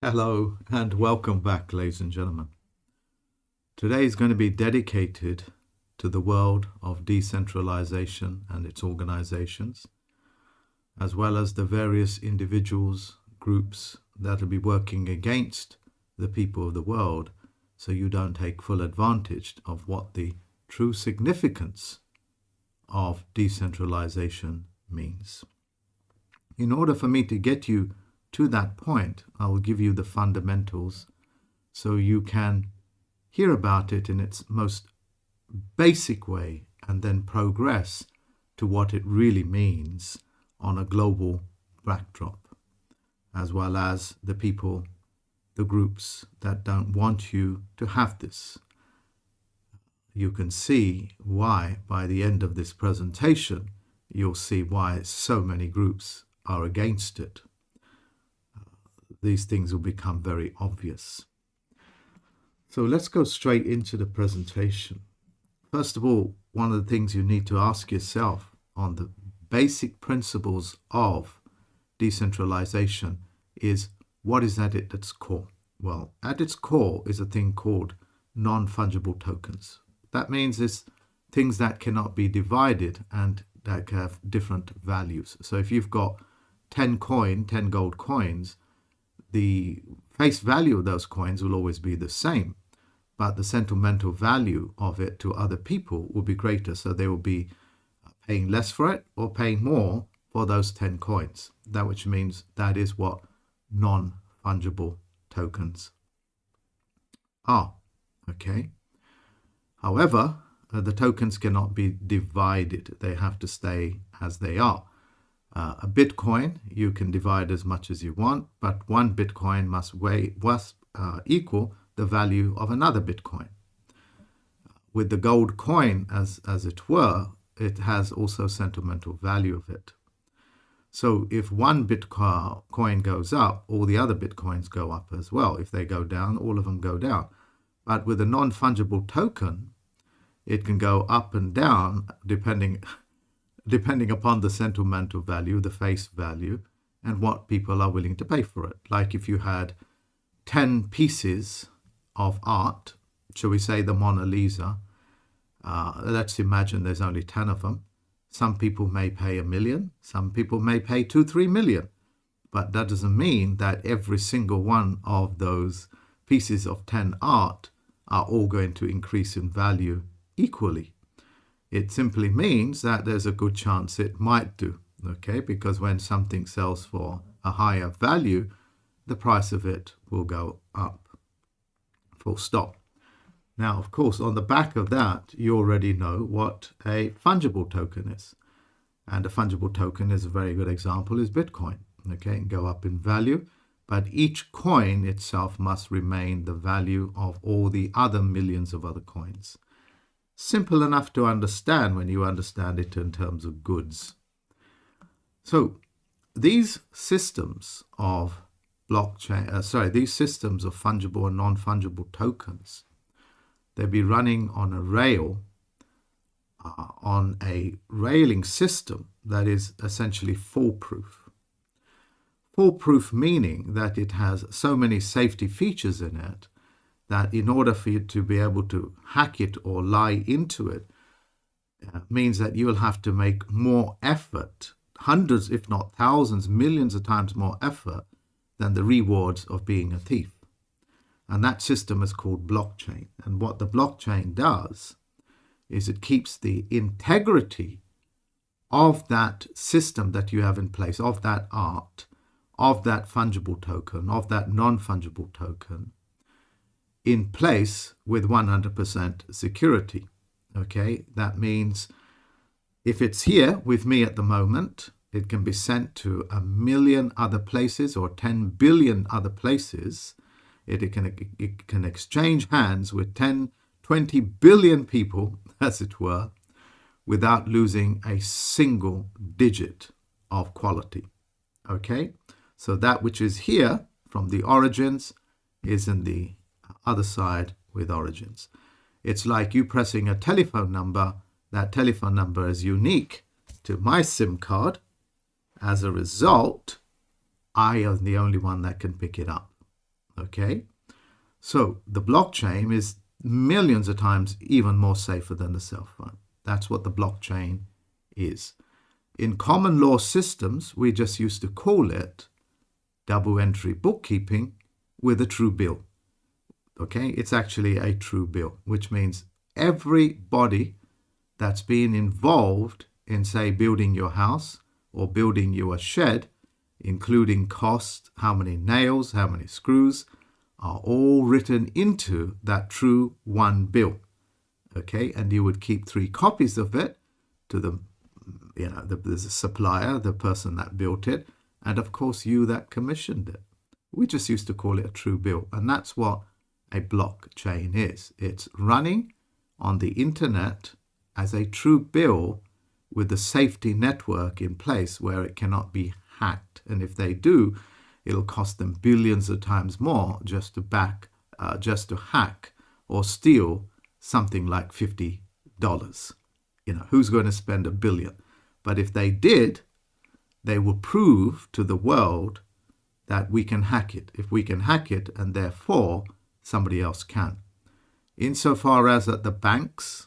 Hello and welcome back, ladies and gentlemen. Today is going to be dedicated to the world of decentralization and its organizations, as well as the various individuals, groups that will be working against the people of the world, so you don't take full advantage of what the true significance of decentralization means. In order for me to get you to that point, I will give you the fundamentals so you can hear about it in its most basic way and then progress to what it really means on a global backdrop, as well as the people, the groups that don't want you to have this. You can see why by the end of this presentation, you'll see why so many groups are against it. These things will become very obvious. So let's go straight into the presentation. First of all, one of the things you need to ask yourself on the basic principles of decentralization is, what is at its core? Well, at its core is a thing called non-fungible tokens. That means it's things that cannot be divided and that have different values. So if you've got 10 gold coins, the face value of those coins will always be the same, but the sentimental value of it to other people will be greater. So they will be paying less for it or paying more for those 10 coins. That which means that is what non-fungible tokens are. Okay. However, the tokens cannot be divided. They have to stay as they are. A Bitcoin, you can divide as much as you want, but one Bitcoin must equal the value of another Bitcoin. With the gold coin, as it were, it has also sentimental value of it. So if one Bitcoin goes up, all the other Bitcoins go up as well. If they go down, all of them go down. But with a non-fungible token, it can go up and down depending upon the sentimental value, the face value, and what people are willing to pay for it. Like if you had 10 pieces of art, shall we say the Mona Lisa, let's imagine there's only 10 of them. Some people may pay $1 million, some people may pay 2-3 million, but that doesn't mean that every single one of those pieces of 10 art are all going to increase in value equally. It simply means that there's a good chance it might do, okay? Because when something sells for a higher value, the price of it will go up, full stop. Now, of course, on the back of that, you already know what a fungible token is. And a fungible token is a very good example, is Bitcoin, okay? It can go up in value, but each coin itself must remain the value of all the other millions of other coins. Simple enough to understand when you understand it in terms of goods. So these systems of these systems of fungible and non-fungible tokens, they'll be running on a rail, on a railing system that is essentially foolproof. Foolproof meaning that it has so many safety features in it that in order for you to be able to hack it or lie into it, means that you will have to make more effort, hundreds, if not thousands, millions of times more effort than the rewards of being a thief. And that system is called blockchain. And what the blockchain does is it keeps the integrity of that system that you have in place, of that art, of that fungible token, of that non-fungible token, in place with 100% security. Okay, that means if it's here with me at the moment, it can be sent to 1 million other places or 10 billion other places. It can exchange hands with 10, 20 billion people, as it were, without losing a single digit of quality. Okay, so that which is here from the origins is in the other side with origins. It's like you pressing a telephone number. That telephone number is unique to my SIM card. As a result, I am the only one that can pick it up. Okay, so the blockchain is millions of times even more safer than the cell phone. That's what the blockchain is. In common law systems, we just used to call it double entry bookkeeping with a true bill. Okay, it's actually a true bill, which means everybody that's been involved in, say, building your house or building you a shed, including cost, how many nails, how many screws, are all written into that true one bill. Okay, and you would keep 3 copies of it to the supplier, the person that built it, and of course you that commissioned it. We just used to call it a true bill, and that's what a blockchain is. It's running on the internet as a true bill with the safety network in place where it cannot be hacked. And if they do, it'll cost them billions of times more just to hack or steal something like $50. Who's going to spend $1 billion? But if they did, they will prove to the world that we can hack it. If we can hack it, and therefore somebody else can. Insofar as that the banks,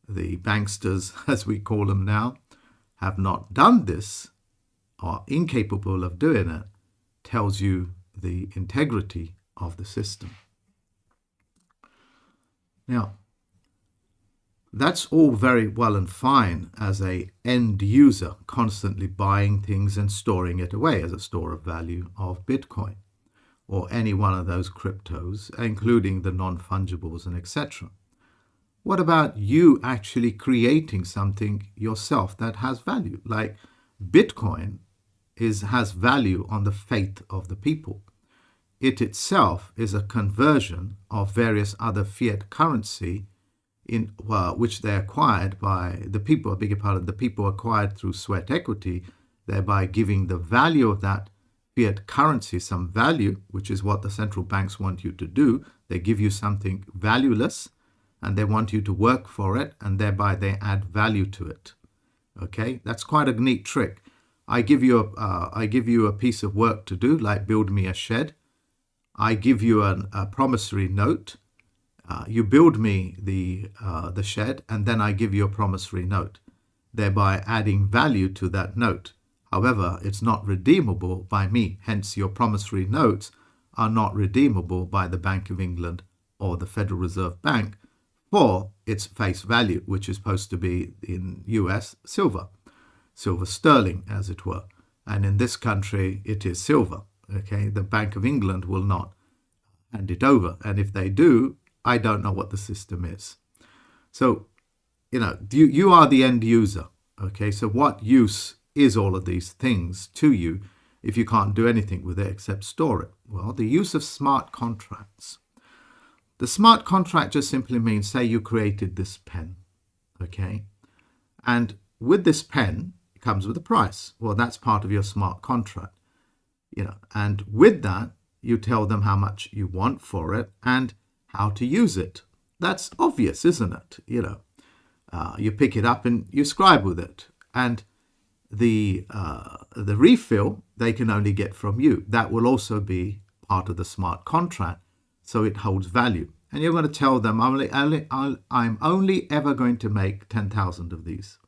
the banksters as we call them now, have not done this, are incapable of doing it, tells you the integrity of the system. Now, that's all very well and fine as an end user constantly buying things and storing it away as a store of value of Bitcoin or any one of those cryptos, including the non-fungibles and etc. What about you actually creating something yourself that has value? Like Bitcoin has value on the faith of the people. It itself is a conversion of various other fiat currency which they acquired by the people, the people acquired through sweat equity, thereby giving the value of that fiat currency some value, which is what the central banks want you to do. They give you something valueless and they want you to work for it, and thereby they add value to it. Okay, that's quite a neat trick. I give you a piece of work to do, like build me a shed. I give you a promissory note. You build me the shed, and then I give you a promissory note, thereby adding value to that note. However, it's not redeemable by me. Hence, your promissory notes are not redeemable by the Bank of England or the Federal Reserve Bank for its face value, which is supposed to be in US silver sterling, as it were. And in this country, it is silver. Okay, the Bank of England will not hand it over. And if they do, I don't know what the system is. So, you are the end user. Okay, so what use is all of these things to you if you can't do anything with it except store it? Well, the use of smart contracts. The smart contract just simply means, say you created this pen, okay? And with this pen, it comes with a price. Well, that's part of your smart contract, and with that, you tell them how much you want for it and how to use it. That's obvious, isn't it? You pick it up and you scribe with it. And the refill, they can only get from you. That will also be part of the smart contract, so it holds value. And you're going to tell them, I'm only ever going to make 10,000 of these.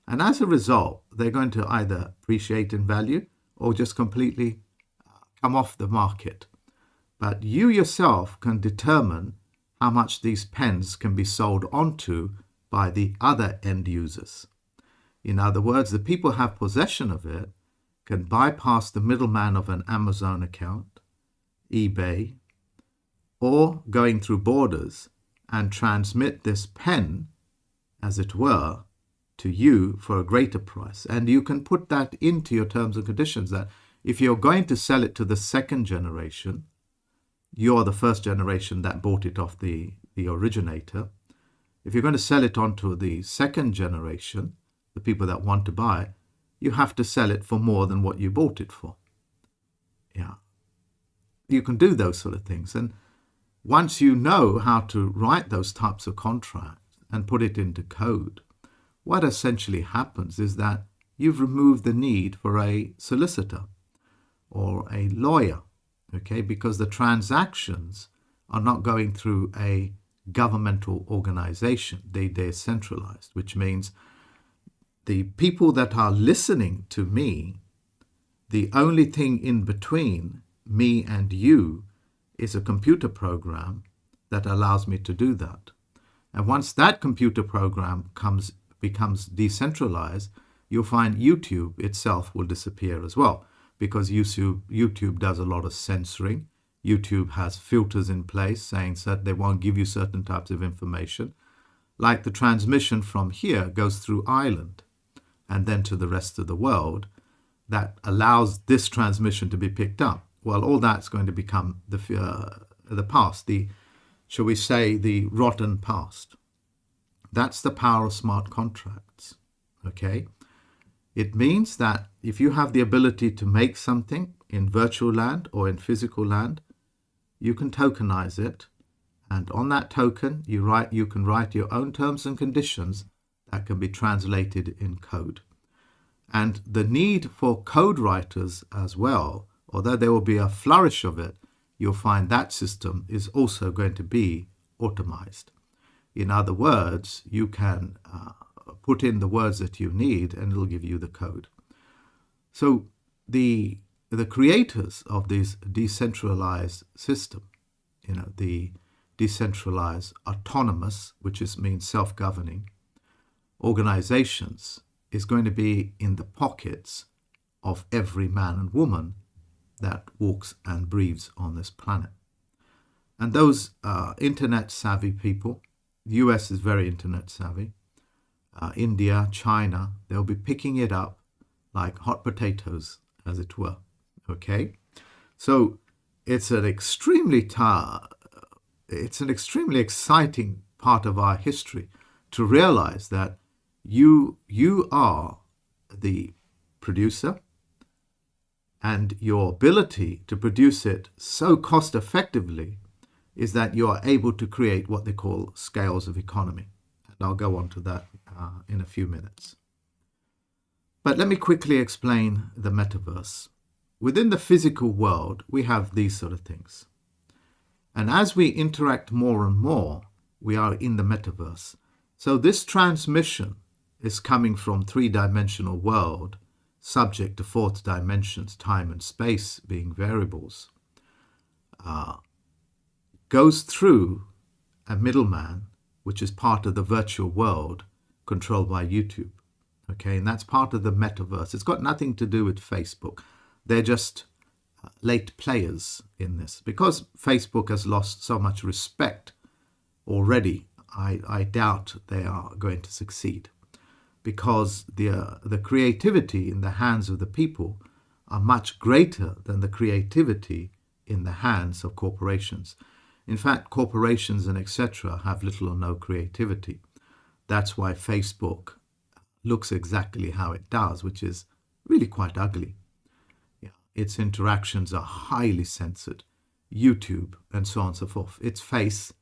And as a result, they're going to either appreciate in value or just completely come off the market. But you yourself can determine how much these pens can be sold onto by the other end users. In other words, the people who have possession of it can bypass the middleman of an Amazon account, eBay, or going through borders and transmit this pen, as it were, to you for a greater price. And you can put that into your terms and conditions, that if you're going to sell it to the second generation, you're the first generation that bought it off the originator. If you're going to sell it on to the second generation, the people that want to buy it, you have to sell it for more than what you bought it for. Yeah. You can do those sort of things. And once you know how to write those types of contracts and put it into code, what essentially happens is that you've removed the need for a solicitor or a lawyer okay, because the transactions are not going through a governmental organization. They're centralized, which means the people that are listening to me, the only thing in between me and you is a computer program that allows me to do that. And once that computer program becomes decentralized, you'll find YouTube itself will disappear as well, because YouTube does a lot of censoring. YouTube has filters in place saying that they won't give you certain types of information. Like the transmission from here goes through Ireland and then to the rest of the world, that allows this transmission to be picked up. Well, all that's going to become the past, shall we say, the rotten past. That's the power of smart contracts, okay? It means that if you have the ability to make something in virtual land or in physical land, you can tokenize it, and on that token, you can write your own terms and conditions that can be translated in code. And the need for code writers as well, although there will be a flourish of it, you'll find that system is also going to be automized. In other words, you can put in the words that you need and it'll give you the code. So the creators of this decentralized system, the decentralized autonomous, which means self-governing organizations, is going to be in the pockets of every man and woman that walks and breathes on this planet. And those internet savvy people, the US is very internet savvy, India, China, they'll be picking it up like hot potatoes, as it were. Okay, so it's an extremely exciting part of our history to realize that you are the producer, and your ability to produce it so cost effectively is that you are able to create what they call scales of economy. And I'll go on to that in a few minutes. But let me quickly explain the metaverse. Within the physical world, we have these sort of things. And as we interact more and more, we are in the metaverse. So this transmission is coming from three-dimensional world, subject to fourth dimensions, time and space being variables, goes through a middleman, which is part of the virtual world controlled by YouTube. Okay, and that's part of the metaverse. It's got nothing to do with Facebook. They're just late players in this. Because Facebook has lost so much respect already, I doubt they are going to succeed. Because the creativity in the hands of the people are much greater than the creativity in the hands of corporations. In fact, corporations and etc. have little or no creativity. That's why Facebook looks exactly how it does, which is really quite ugly. Its interactions are highly censored. YouTube and so on and so forth. Its face,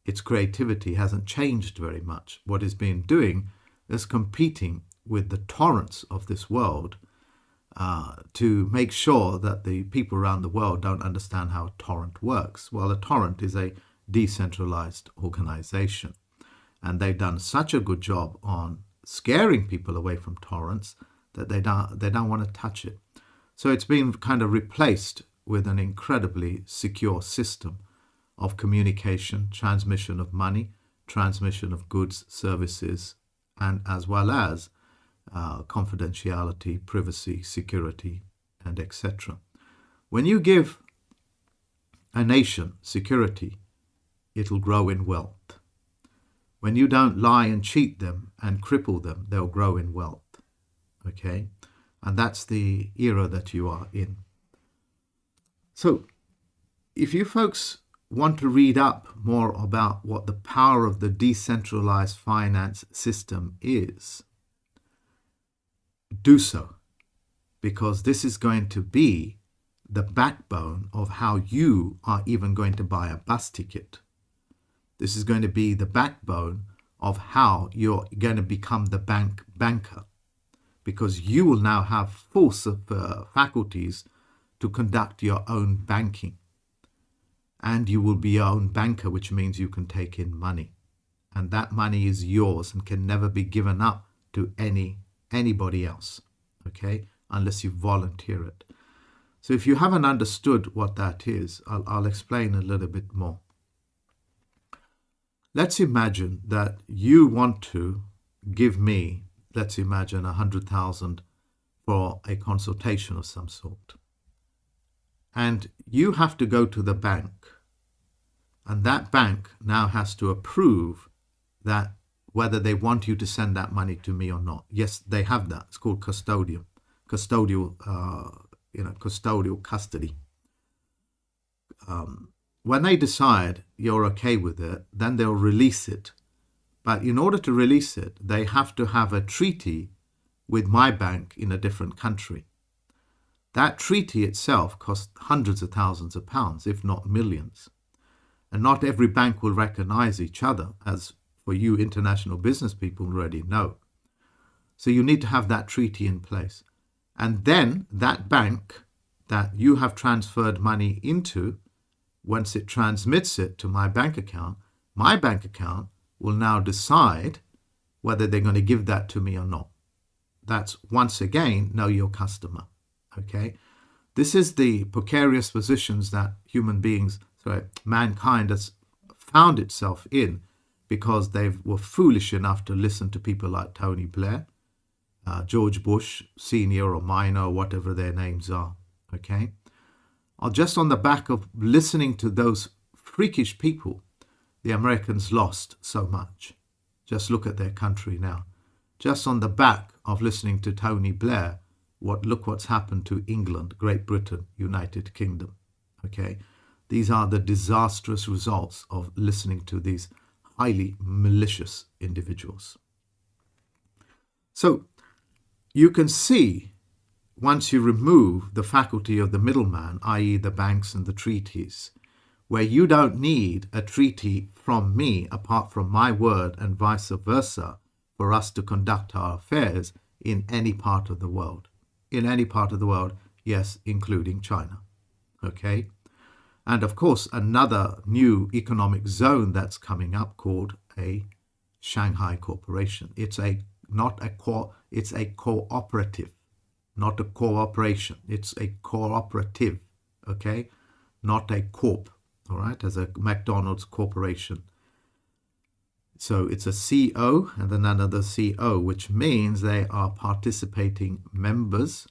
its creativity hasn't changed very much. What it's been doing is competing with the torrents of this world to make sure that the people around the world don't understand how a torrent works. Well, a torrent is a decentralized organization, and they've done such a good job on scaring people away from torrents that they don't want to touch it. So it's been kind of replaced with an incredibly secure system of communication, transmission of money, transmission of goods, services, and as well as confidentiality, privacy, security, and etc. When you give a nation security, it'll grow in wealth. When you don't lie and cheat them and cripple them, they'll grow in wealth. Okay? And that's the era that you are in. So, if you folks want to read up more about what the power of the decentralized finance system is, do so, because this is going to be the backbone of how you are even going to buy a bus ticket. This is going to be the backbone of how you're going to become the banker, because you will now have full faculties to conduct your own banking. and you will be your own banker, which means you can take in money. And that money is yours and can never be given up to anybody else, okay, unless you volunteer it. So if you haven't understood what that is, I'll explain a little bit more. Let's imagine that you want to give me, let's imagine 100,000 for a consultation of some sort. And you have to go to the bank, and that bank now has to approve that whether they want you to send that money to me or not. Yes, they have that. It's called custodial custody. When they decide you're okay with it, then they'll release it. But in order to release it, they have to have a treaty with my bank in a different country. That treaty itself costs hundreds of thousands of pounds, if not millions. And not every bank will recognize each other, as for you international business people already know. So you need to have that treaty in place. And then that bank that you have transferred money into, once it transmits it to my bank account will now decide whether they're going to give that to me or not. That's, once again, know your customer. Okay? This is the precarious positions that mankind has found itself in because they were foolish enough to listen to people like Tony Blair, George Bush, senior or minor, or whatever their names are. Okay? Just on the back of listening to those freakish people, the Americans lost so much. Just look at their country now. Just on the back of listening to Tony Blair, look what's happened to England, Great Britain, United Kingdom. Okay? These are the disastrous results of listening to these highly malicious individuals. So you can see, once you remove the faculty of the middleman, i.e. the banks and the treaties, where you don't need a treaty from me apart from my word and vice versa for us to conduct our affairs in any part of the world. In any part of the world, yes, including China. Okay? And of course, another new economic zone that's coming up called a Shanghai Corporation. It's a cooperative, not a cooperation. It's a cooperative, okay? Not a corp, all right, as a McDonald's corporation. So it's a CO and then another CO, which means they are participating members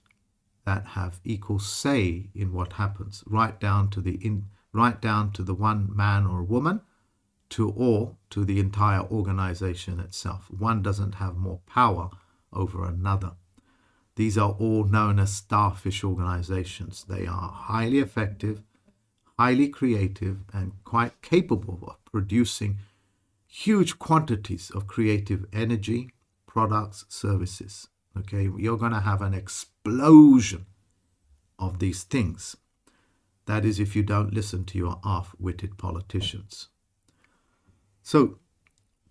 that have equal say in what happens, right down to the one man or woman, to the entire organization itself. One doesn't have more power over another. These are all known as starfish organizations. They are highly effective, highly creative, and quite capable of producing huge quantities of creative energy, products, services. Okay, you're going to have an explosion of these things. That is, if you don't listen to your half-witted politicians. So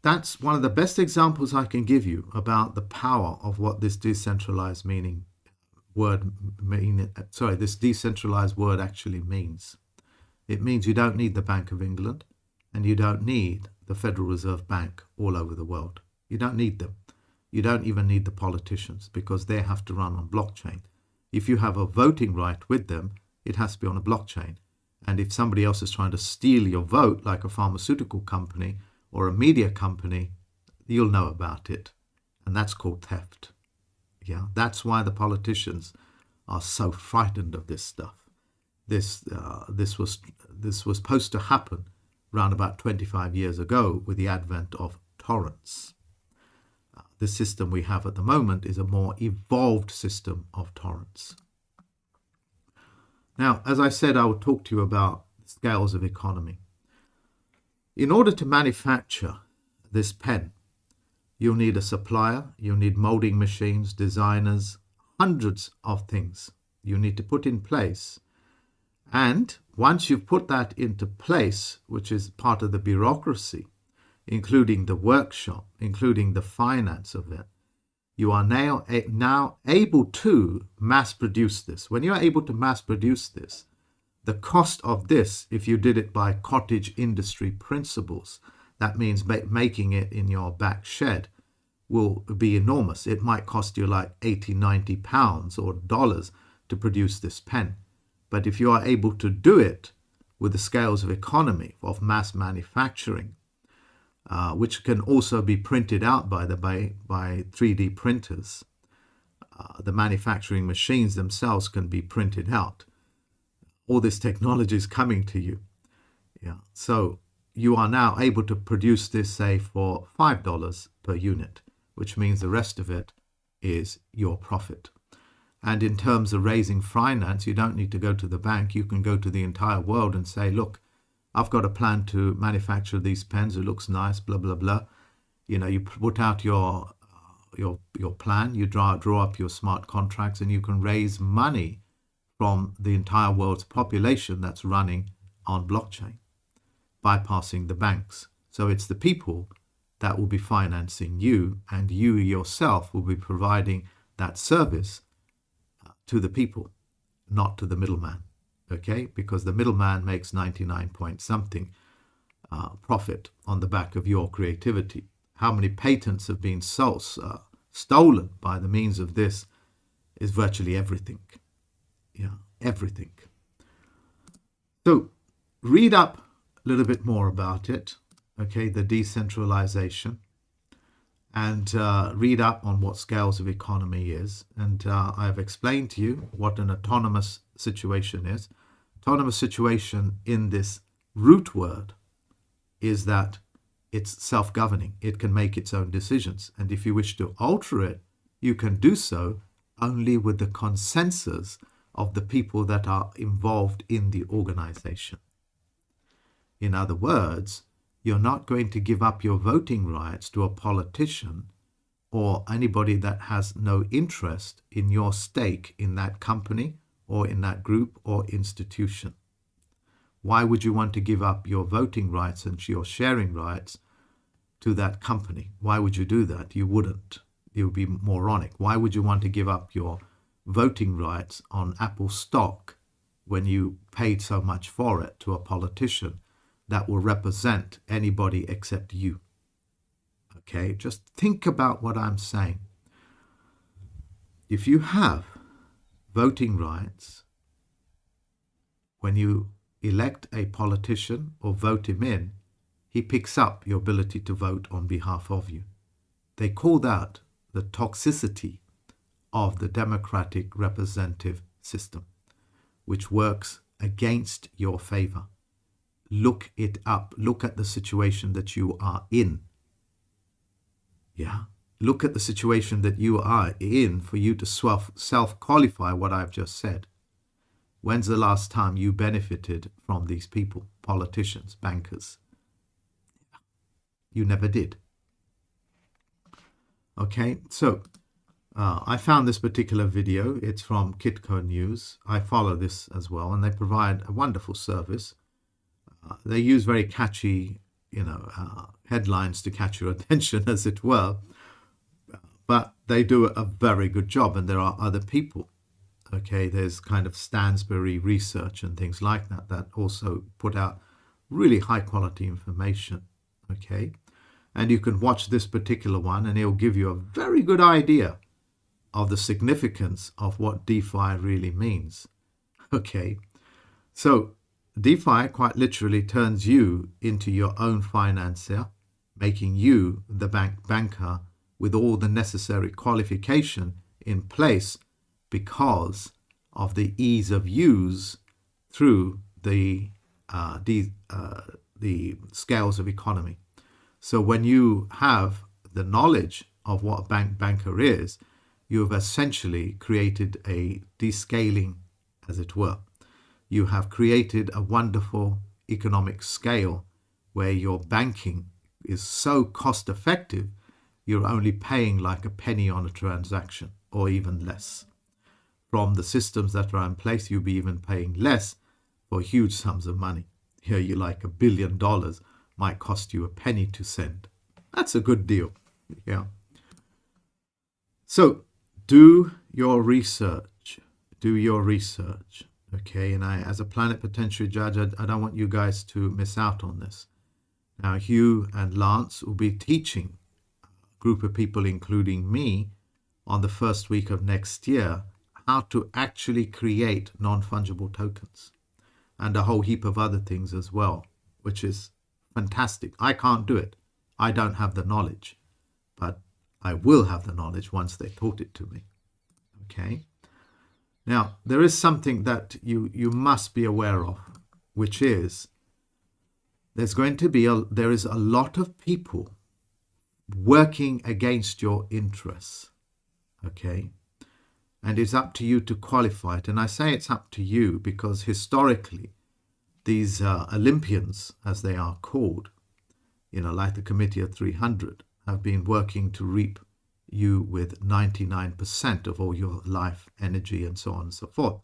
that's one of the best examples I can give you about the power of what this decentralized this decentralized word actually means. It means you don't need the Bank of England and you don't need the Federal Reserve Bank all over the world. You don't need them. You don't even need the politicians because they have to run on blockchain. If you have a voting right with them, it has to be on a blockchain. And if somebody else is trying to steal your vote, like a pharmaceutical company or a media company, you'll know about it. And that's called theft. Yeah, that's why the politicians are so frightened of this stuff. This was supposed to happen around about 25 years ago with the advent of torrents. The system we have at the moment is a more evolved system of torrents. Now, as I said, I will talk to you about scales of economy. In order to manufacture this pen, you'll need a supplier, you'll need molding machines, designers, hundreds of things you need to put in place. And once you've put that into place, which is part of the bureaucracy, including the workshop, including the finance of it, you are now able to mass produce this. When you're able to mass produce this, The cost of this, if you did it by cottage industry principles, that means making it in your back shed, will be enormous. It might cost you like 80, 90 pounds or dollars to produce this pen. But if you are able to do it with the scales of economy, of mass manufacturing, which can also be printed out by 3D printers, the manufacturing machines themselves can be printed out. All this technology is coming to you. Yeah. So you are now able to produce this, say, for $5 per unit, which means the rest of it is your profit. And in terms of raising finance, you don't need to go to the bank. You can go to the entire world and say, look, I've got a plan to manufacture these pens. It looks nice, blah, blah, blah. You know, you put out your plan, you draw up your smart contracts, and you can raise money from the entire world's population that's running on blockchain, bypassing the banks. So it's the people that will be financing you, and you yourself will be providing that service to the people, not to the middleman. Okay, because the middleman makes 99 point something profit on the back of your creativity. How many patents have been stolen by the means of this is virtually everything. Yeah, everything. So read up a little bit more about it, okay, the decentralization, and read up on what scales of economy is. And I've explained to you what an autonomous situation is. Autonomous situation in this root word is that it's self-governing. It can make its own decisions. And if you wish to alter it, you can do so only with the consensus of the people that are involved in the organization. In other words, you're not going to give up your voting rights to a politician or anybody that has no interest in your stake in that company or in that group or institution. Why would you want to give up your voting rights and your sharing rights to that company? Why would you do that? You wouldn't. It would be moronic. Why would you want to give up your voting rights on Apple stock when you paid so much for it to a politician that will represent anybody except you? Okay, just think about what I'm saying. If you have voting rights, when you elect a politician or vote him in, he picks up your ability to vote on behalf of you. They call that the toxicity of the democratic representative system, which works against your favor. Look it up. Look at the situation that you are in. Yeah. Look at the situation that you are in for you to self-qualify what I've just said. When's the last time you benefited from these people, politicians, bankers? You never did. Okay, so I found this particular video. It's from Kitco News. I follow this as well, and they provide a wonderful service. They use very catchy, headlines to catch your attention, as it were. But they do a very good job, and there are other people. Okay, there's kind of Stansberry Research and things like that that also put out really high quality information. Okay, and you can watch this particular one, and it'll give you a very good idea of the significance of what DeFi really means. Okay, so DeFi quite literally turns you into your own financier, making you the banker with all the necessary qualification in place because of the ease of use through the scales of economy. So when you have the knowledge of what a banker is, you have essentially created a descaling, as it were. You have created a wonderful economic scale where your banking is so cost effective, you're only paying like a penny on a transaction or even less. From the systems that are in place, you'll be even paying less for huge sums of money. Here you like $1 billion might cost you a penny to send. That's a good deal. Yeah. So do your research. Do your research. Okay, and as a plenipotentiary judge, I don't want you guys to miss out on this. Now, Hugh and Lance will be teaching a group of people, including me, on the first week of next year, how to actually create non-fungible tokens and a whole heap of other things as well, which is fantastic. I can't do it. I don't have the knowledge, but I will have the knowledge once they taught it to me. Okay. Now, there is something that you must be aware of, which is there is a lot of people working against your interests. Okay. And it's up to you to qualify it. And I say it's up to you because historically, these Olympians, as they are called, like the Committee of 300, have been working to reap you with 99% of all your life, energy, and so on and so forth.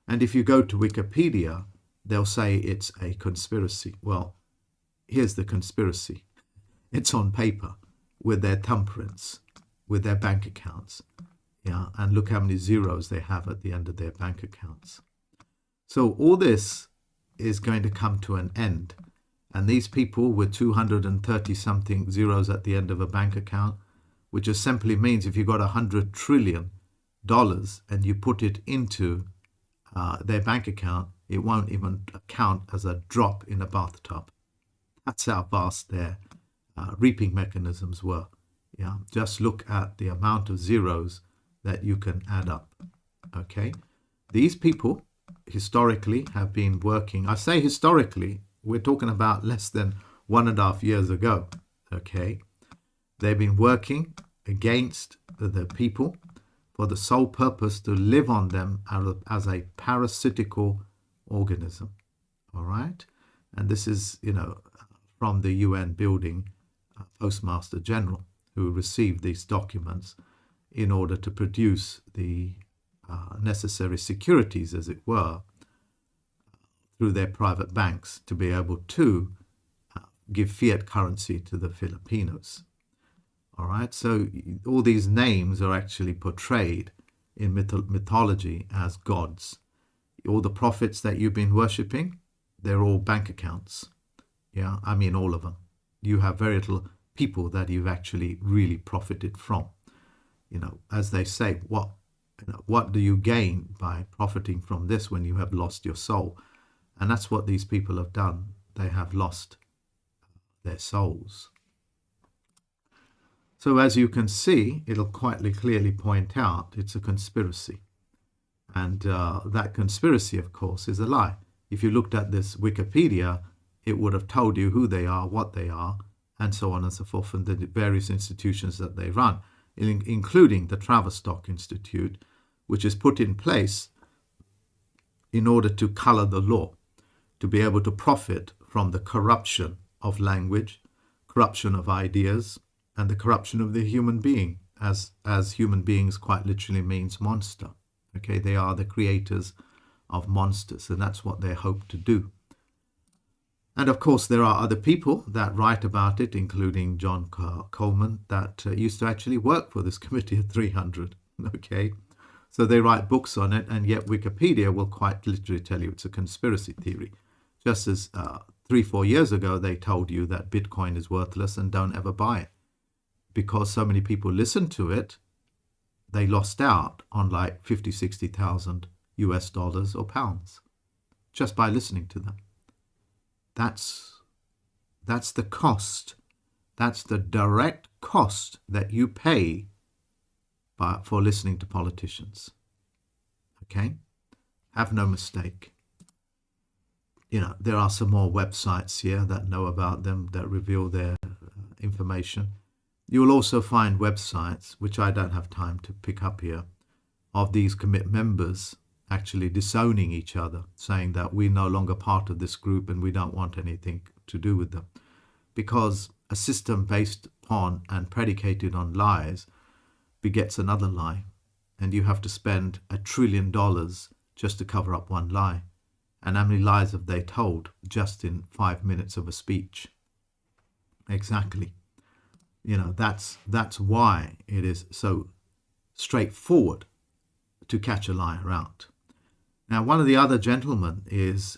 And if you go to Wikipedia, they'll say it's a conspiracy. Well, here's the conspiracy. It's on paper with their thumbprints, with their bank accounts. Yeah, and look how many zeros they have at the end of their bank accounts. So all this is going to come to an end. And these people with 230 something zeros at the end of a bank account, which just simply means if you got $100 trillion and you put it into their bank account, it won't even count as a drop in a bathtub. That's how vast their reaping mechanisms were. Yeah, just look at the amount of zeros that you can add up. Okay, these people historically have been working. I say historically, we're talking about less than 1.5 years ago. Okay, they've been working against the people for the sole purpose to live on them as a parasitical organism. All right, and this is from the UN building Postmaster General, who received these documents in order to produce the necessary securities, as it were, through their private banks to be able to give fiat currency to the Filipinos. All right, so all these names are actually portrayed in mythology as gods. All the prophets that you've been worshipping, they're all bank accounts. Yeah, I mean all of them. You have very little people that you've actually really profited from. As they say, what do you gain by profiting from this when you have lost your soul? And that's what these people have done. They have lost their souls. So as you can see, it'll quite clearly point out it's a conspiracy. And that conspiracy, of course, is a lie. If you looked at this Wikipedia, it would have told you who they are, what they are, and so on and so forth, and the various institutions that they run, including the Tavistock Institute, which is put in place in order to color the law, to be able to profit from the corruption of language, corruption of ideas, and the corruption of the human being, as human beings quite literally means monster. Okay, they are the creators of monsters, and that's what they hope to do. And of course, there are other people that write about it, including John Coleman, that used to actually work for this Committee of 300. Okay, so they write books on it, and yet Wikipedia will quite literally tell you it's a conspiracy theory. Just as 3-4 years ago, they told you that BitCoin is worthless and don't ever buy it. Because so many people listened to it, they lost out on like 50,000-60,000 US dollars or pounds just by listening to them. That's the cost. That's the direct cost that you pay for listening to politicians. Okay? Have no mistake. There are some more websites here that know about them, that reveal their information. You will also find websites, which I don't have time to pick up here, of these commit members actually disowning each other, saying that we're no longer part of this group and we don't want anything to do with them. Because a system based upon and predicated on lies begets another lie, and you have to spend $1 trillion just to cover up one lie. And how many lies have they told just in 5 minutes of a speech? Exactly. That's why it is so straightforward to catch a liar out. Now, one of the other gentlemen is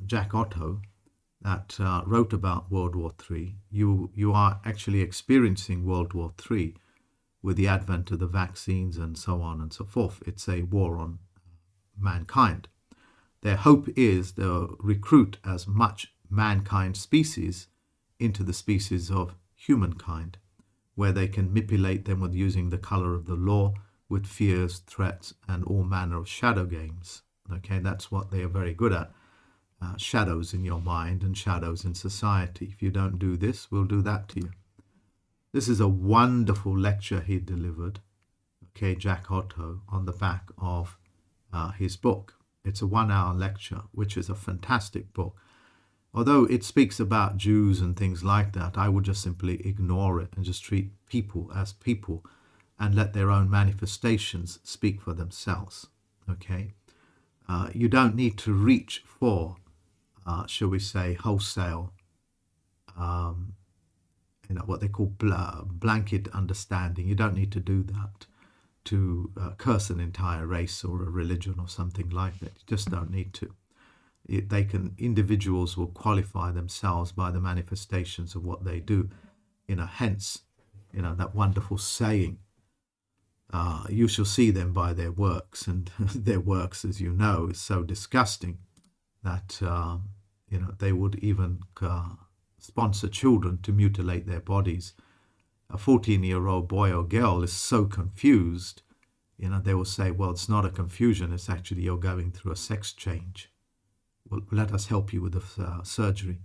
Jack Otto, that wrote about World War III. You are actually experiencing World War III with the advent of the vaccines and so on and so forth. It's a war on mankind. Their hope is they'll recruit as much mankind species into the species of humankind, where they can manipulate them with using the color of the law, with fears, threats, and all manner of shadow games. Okay, that's what they are very good at. Shadows in your mind and shadows in society. If you don't do this, we'll do that to you. This is a wonderful lecture he delivered, okay, Jack Otto, on the back of his book. It's a 1-hour lecture, which is a fantastic book. Although it speaks about Jews and things like that, I would just simply ignore it and just treat people as people and let their own manifestations speak for themselves. Okay, you don't need to reach for, shall we say, wholesale, what they call blanket understanding. You don't need to do that to curse an entire race or a religion or something like that. You just don't need to. Individuals will qualify themselves by the manifestations of what they do. Hence, that wonderful saying, you shall see them by their works. And their works, as you know, is so disgusting that, they would even sponsor children to mutilate their bodies. A 14-year-old boy or girl is so confused, they will say, well, it's not a confusion, it's actually you're going through a sex change. Well, let us help you with the surgery.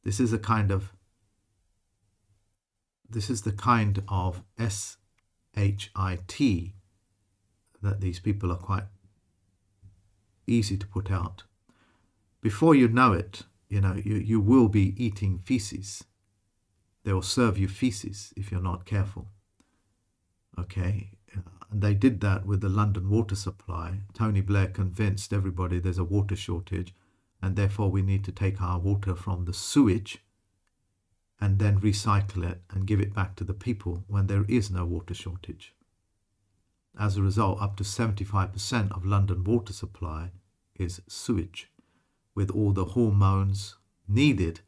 This is the kind of SHIT that these people are quite easy to put out. Before you know it, you will be eating feces. They will serve you feces if you're not careful. Okay, and they did that with the London water supply. Tony Blair convinced everybody there's a water shortage, and therefore we need to take our water from the sewage and then recycle it and give it back to the people when there is no water shortage. As a result, up to 75% of London water supply is sewage, with all the hormones needed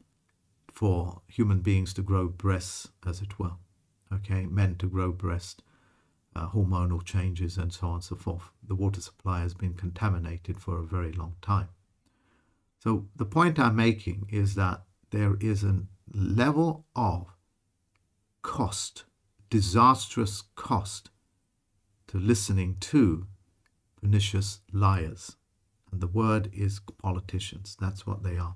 for human beings to grow breasts, as it were. Okay, men to grow breast, hormonal changes, and so on and so forth. The water supply has been contaminated for a very long time. So the point I'm making is that there is a level of cost, disastrous cost, to listening to pernicious liars. And the word is politicians. That's what they are.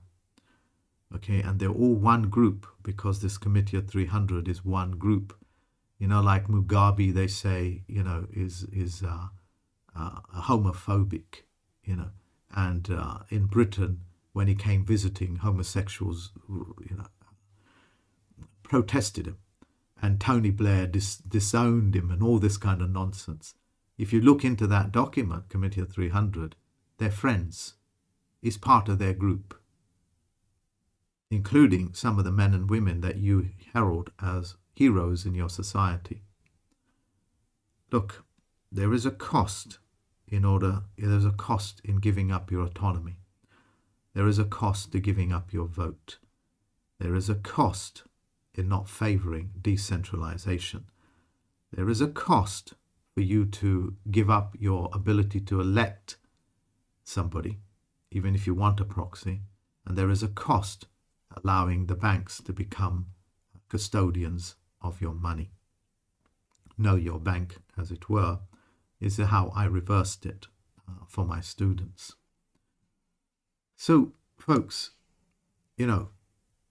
Okay, and they're all one group, because this Committee of 300 is one group. Like Mugabe, they say, is homophobic, and in Britain, when he came visiting, homosexuals, protested him, and Tony Blair disowned him, and all this kind of nonsense. If you look into that document, Committee of 300, they're friends. He's part of their group, including some of the men and women that you herald as heroes in your society. Look, there is a cost there's a cost in giving up your autonomy. There is a cost to giving up your vote. There is a cost in not favoring decentralization. There is a cost for you to give up your ability to elect somebody, even if you want a proxy. And there is a cost allowing the banks to become custodians of your money. Know your bank, as it were, is how I reversed it for my students. So, folks,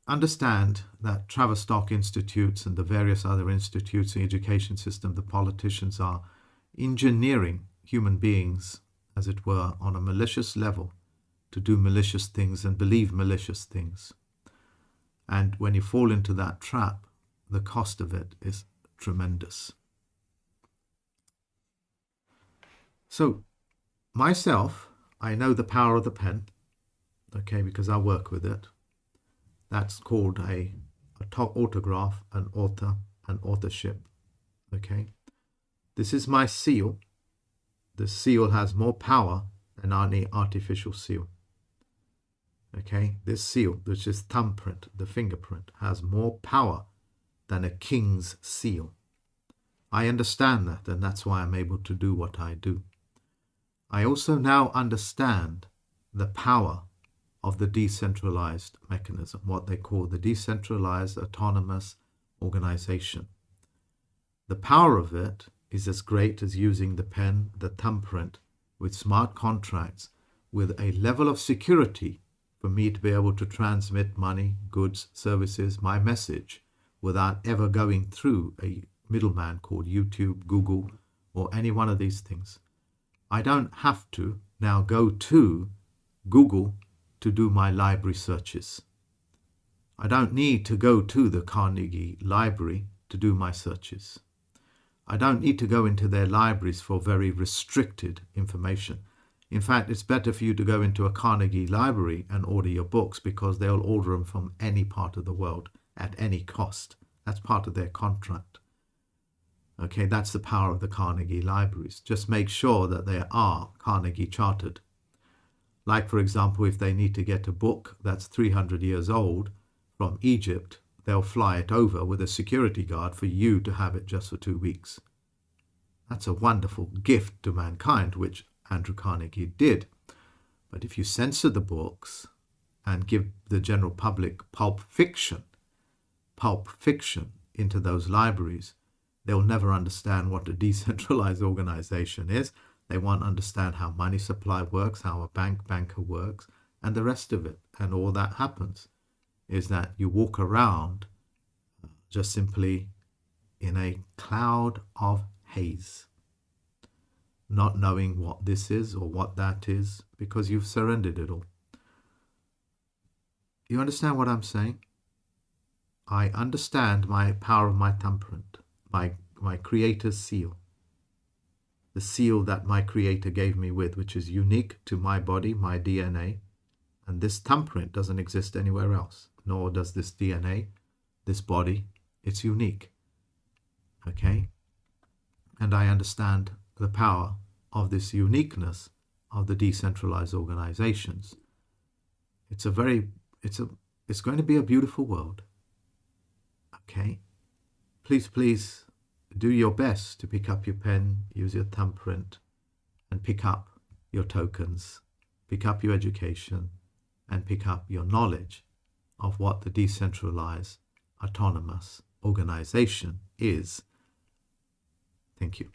understand that Tavistock Institutes and the various other institutes in the education system, the politicians are engineering human beings, as it were, on a malicious level to do malicious things and believe malicious things. And when you fall into that trap, the cost of it is tremendous. So, myself, I know the power of the pen, okay, because I work with it. That's called a autograph, an author, an authorship, okay. This is my seal. The seal has more power than any artificial seal. Okay, this seal, which is thumbprint, the fingerprint, has more power than a king's seal. I understand that, and that's why I'm able to do what I do. I also now understand the power of the decentralized mechanism, what they call the decentralized autonomous organization. The power of it is as great as using the pen, the thumbprint, with smart contracts, with a level of security for me to be able to transmit money, goods, services, my message, without ever going through a middleman called YouTube, Google, or any one of these things. I don't have to now go to Google to do my library searches. I don't need to go to the Carnegie Library to do my searches. I don't need to go into their libraries for very restricted information. In fact, it's better for you to go into a Carnegie Library and order your books, because they'll order them from any part of the world at any cost. That's part of their contract. Okay, that's the power of the Carnegie Libraries. Just make sure that they are Carnegie chartered. Like, for example, if they need to get a book that's 300 years old from Egypt, they'll fly it over with a security guard for you to have it just for 2 weeks. That's a wonderful gift to mankind, which Andrew Carnegie did. But if you censor the books and give the general public pulp fiction into those libraries, they'll never understand what a decentralized organization is. They won't understand how money supply works, how a banker works, and the rest of it. And all that happens is that you walk around just simply in a cloud of haze, not knowing what this is or what that is, because you've surrendered it all. You understand what I'm saying? I understand my power of my thumbprint, my creator's seal, the seal that my creator gave me with, which is unique to my body, my DNA. And this thumbprint doesn't exist anywhere else, nor does this DNA, this body. It's unique. Okay? And I understand the power of this uniqueness of the decentralized organizations. It's going to be a beautiful world. Okay? Please do your best to pick up your pen, use your thumbprint, and pick up your tokens, pick up your education, and pick up your knowledge of what the decentralized autonomous organization is. Thank you.